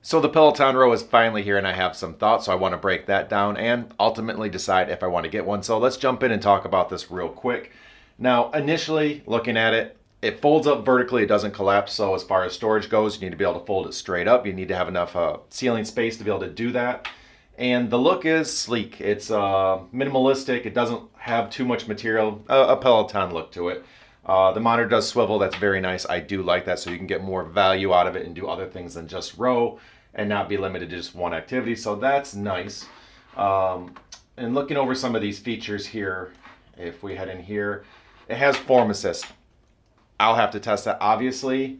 So the Peloton Row is finally here and I have some thoughts, so I want to break that down and ultimately decide if I want to get one. So let's jump in and talk about this real quick. Now, initially looking at it, it folds up vertically, it doesn't collapse. So as far as storage goes, you need to be able to fold it straight up. You need to have enough ceiling space to be able to do that. And the look is sleek. It's minimalistic. It doesn't have too much material, a Peloton look to it. The monitor does swivel. That's very nice. I do like that, so you can get more value out of it and do other things than just row and not be limited to just one activity. So that's nice. And looking over some of these features here, if we head in here, it has form assist. I'll have to test that, obviously.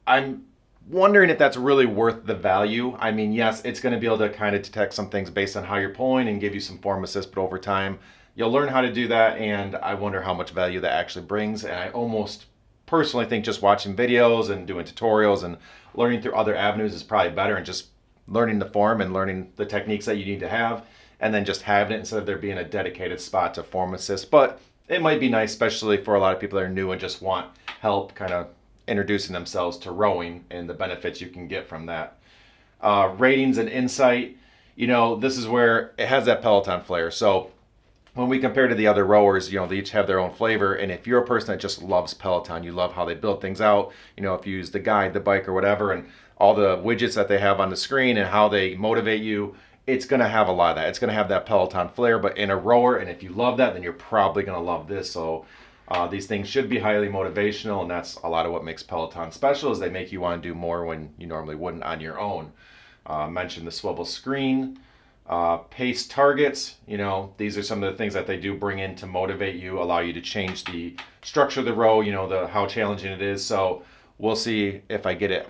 I'm wondering if that's really worth the value. I mean, yes, it's going to be able to kind of detect some things based on how you're pulling and give you some form assist, but over time, you'll learn how to do that, and I wonder how much value that actually brings. And I almost personally think just watching videos and doing tutorials and learning through other avenues is probably better, and just learning the form and learning the techniques that you need to have, and then just having it instead of there being a dedicated spot to form assist. But it might be nice, especially for a lot of people that are new and just want help kind of introducing themselves to rowing and the benefits you can get from that. Ratings and insight, this is where it has that Peloton flair. So when we compare to the other rowers, they each have their own flavor. And if you're a person that just loves Peloton, you love how they build things out, if you use the guide, the bike, or whatever, and all the widgets that they have on the screen and how they motivate you, it's going to have a lot of that. It's going to have that Peloton flair, but in a rower. And if you love that, then you're probably going to love this. So these things should be highly motivational, and that's a lot of what makes Peloton special, is they make you want to do more when you normally wouldn't on your own. Mentioned the swivel screen. Pace targets, these are some of the things that they do bring in to motivate you, allow you to change the structure of the row, how challenging it is. So we'll see if I get it,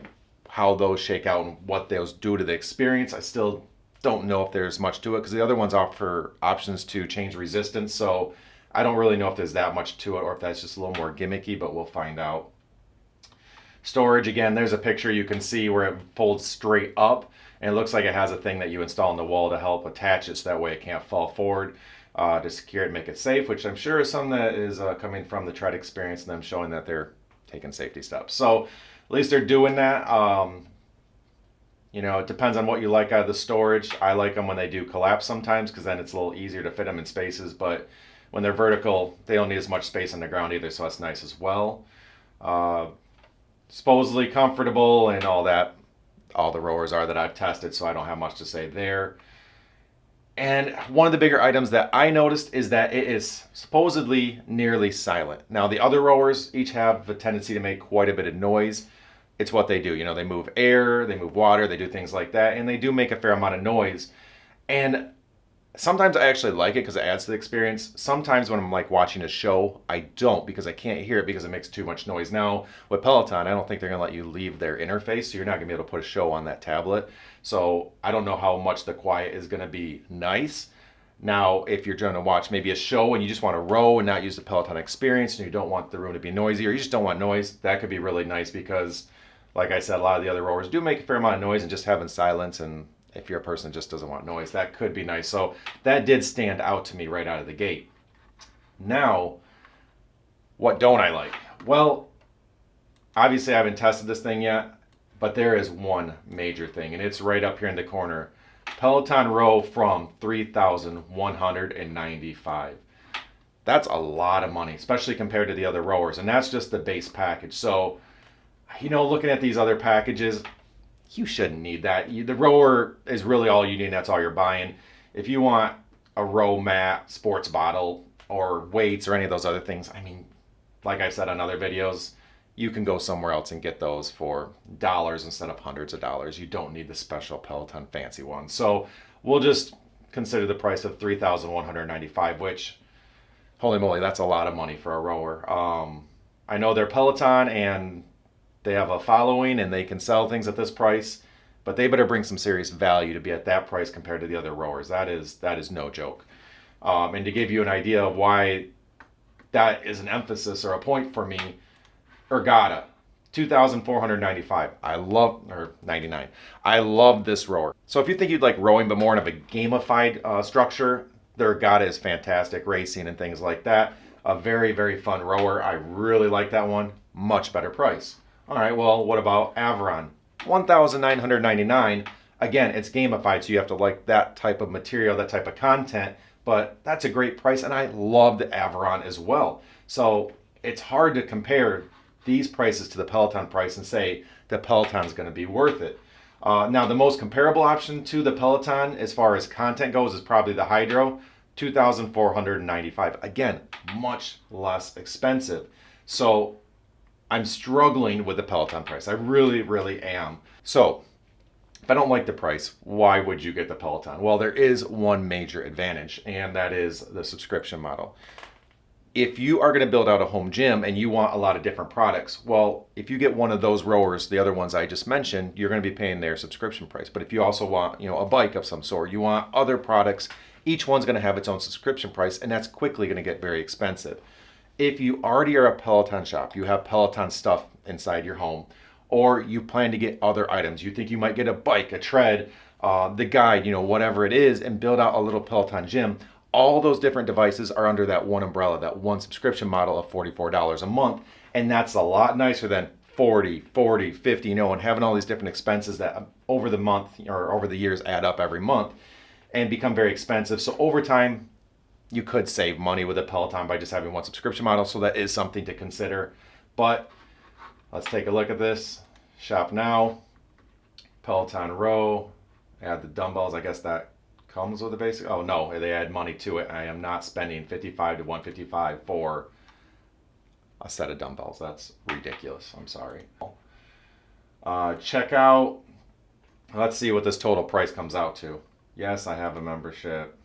how those shake out and what those do to the experience. I still don't know if there's much to it, because the other ones offer options to change resistance. So I don't really know if there's that much to it or if that's just a little more gimmicky, but we'll find out. Storage, again, there's a picture you can see where it folds straight up, and it looks like it has a thing that you install in the wall to help attach it so that way it can't fall forward, to secure it and make it safe, which I'm sure is something that is coming from the Tread experience and them showing that they're taking safety steps. So at least they're doing that. It depends on what you like out of the storage. I like them when they do collapse sometimes, because then it's a little easier to fit them in spaces, but when they're vertical, they don't need as much space on the ground either, so that's nice as well. Supposedly comfortable and all that. All the rowers are that I've tested, so I don't have much to say there. And one of the bigger items that I noticed is that it is supposedly nearly silent. Now, the other rowers each have a tendency to make quite a bit of noise. It's what they do. They move air, they move water, they do things like that, and they do make a fair amount of noise. And sometimes I actually like it because it adds to the experience. Sometimes when I'm like watching a show, I don't, because I can't hear it because it makes too much noise. Now, with Peloton, I don't think they're going to let you leave their interface, so you're not going to be able to put a show on that tablet. So I don't know how much the quiet is going to be nice. Now, if you're trying to watch maybe a show and you just want to row and not use the Peloton experience, and you don't want the room to be noisy, or you just don't want noise, that could be really nice, because, like I said, a lot of the other rowers do make a fair amount of noise, and just having silence, and if you're a person that just doesn't want noise, that could be nice. So that did stand out to me right out of the gate. Now, what don't I like? Well, obviously I haven't tested this thing yet, but there is one major thing, and it's right up here in the corner. Peloton Row from $3,195. That's a lot of money, especially compared to the other rowers, and that's just the base package. So, looking at these other packages, you shouldn't need that. The rower is really all you need, and that's all you're buying. If you want a row mat, sports bottle, or weights, or any of those other things, I mean, like I've said on other videos, you can go somewhere else and get those for dollars instead of hundreds of dollars. You don't need the special Peloton fancy one. So we'll just consider the price of $3,195, which, holy moly, that's a lot of money for a rower. I know they're Peloton, and they have a following and they can sell things at this price, but they better bring some serious value to be at that price compared to the other rowers. That is no joke. And to give you an idea of why that is an emphasis or a point for me, Ergatta, $2,495. Or 99. I love this rower. So if you think you'd like rowing but more of a gamified structure, the Ergatta is fantastic, racing and things like that. A very, very fun rower. I really like that one. Much better price. All right, well, what about Aviron? $1,999. Again, it's gamified, so you have to like that type of material, that type of content, but that's a great price, and I love the Aviron as well. So it's hard to compare these prices to the Peloton price and say the Peloton's going to be worth it. Now, the most comparable option to the Peloton as far as content goes is probably the Hydrow, $2,495. Again, much less expensive. So I'm struggling with the Peloton price. I really, really am. So if I don't like the price, why would you get the Peloton? Well, there is one major advantage, and that is the subscription model. If you are going to build out a home gym and you want a lot of different products, well, if you get one of those rowers, the other ones I just mentioned, you're going to be paying their subscription price. But if you also want, a bike of some sort, you want other products, each one's going to have its own subscription price, and that's quickly going to get very expensive. If you already are a Peloton shop, you have Peloton stuff inside your home, or you plan to get other items, you think you might get a bike, a tread, the guide, whatever it is, and build out a little Peloton gym, all those different devices are under that one umbrella, that one subscription model of $44 a month. And that's a lot nicer than 40, 50, and having all these different expenses that over the month or over the years add up every month and become very expensive. So over time, you could save money with a Peloton by just having one subscription model. So that is something to consider. But let's take a look at this. Shop now, Peloton Row, add the dumbbells. I guess that comes with a basic. Oh no, they add money to it. I am not spending $55 to $155 for a set of dumbbells. That's ridiculous. I'm sorry. Check out. Let's see what this total price comes out to. Yes, I have a membership.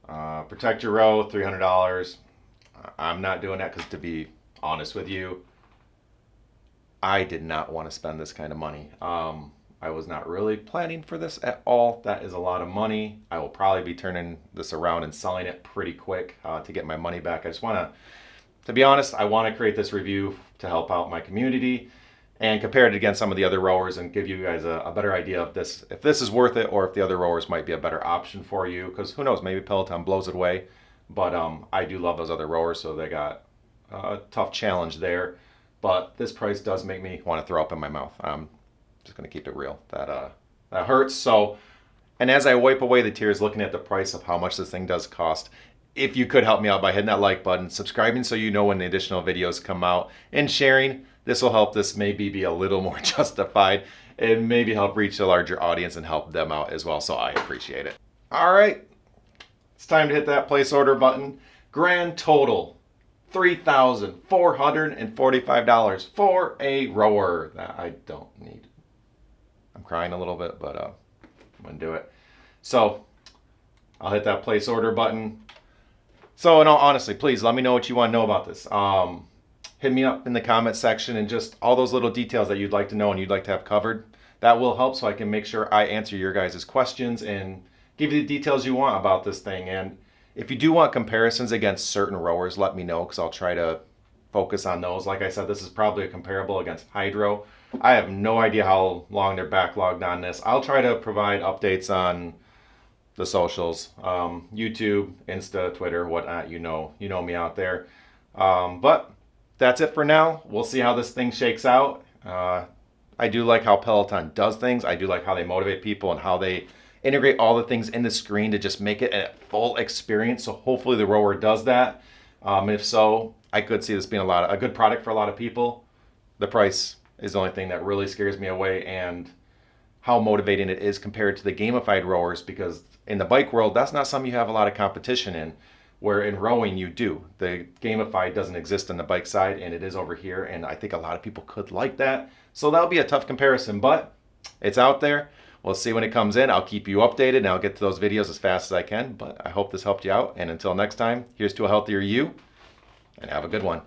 Protect your row, $300. I'm not doing that because, to be honest with you, I did not want to spend this kind of money. I was not really planning for this at all. That is a lot of money. I will probably be turning this around and selling it pretty quick to get my money back. I just want to be honest, I want to create this review to help out my community and compare it against some of the other rowers and give you guys a better idea of this, if this is worth it, or if the other rowers might be a better option for you. Because who knows, maybe Peloton blows it away. But I do love those other rowers, so they got a tough challenge there. But this price does make me want to throw up in my mouth. Just going to keep it real. That hurts. So, and as I wipe away the tears looking at the price of how much this thing does cost, if you could help me out by hitting that like button, subscribing so you know when the additional videos come out, and sharing, this will help this maybe be a little more justified and maybe help reach a larger audience and help them out as well. So I appreciate it. All right, it's time to hit that place order button. Grand total, $3,445 for a rower that I don't need. I'm crying a little bit, but I'm gonna do it. So I'll hit that place order button. So in all honesty, please let me know what you want to know about this. Hit me up in the comment section and just all those little details that you'd like to know and you'd like to have covered. That will help so I can make sure I answer your guys' questions and give you the details you want about this thing. And if you do want comparisons against certain rowers, let me know because I'll try to focus on those. Like I said, this is probably a comparable against Hydrow. I have no idea how long they're backlogged on this. I'll try to provide updates on the socials, YouTube, Insta, Twitter, whatnot. You know me out there. But that's it for now. We'll see how this thing shakes out. I do like how Peloton does things. I do like how they motivate people and how they integrate all the things in the screen to just make it a full experience. So hopefully the rower does that. If so, I could see this being a good product for a lot of people. The price is the only thing that really scares me away, and how motivating it is compared to the gamified rowers, because in the bike world, that's not something you have a lot of competition in, where in rowing you do. The gamified doesn't exist on the bike side, and it is over here, and I think a lot of people could like that. So that'll be a tough comparison, but it's out there. We'll see when it comes in. I'll keep you updated, and I'll get to those videos as fast as I can, but I hope this helped you out. And until next time, here's to a healthier you, and have a good one.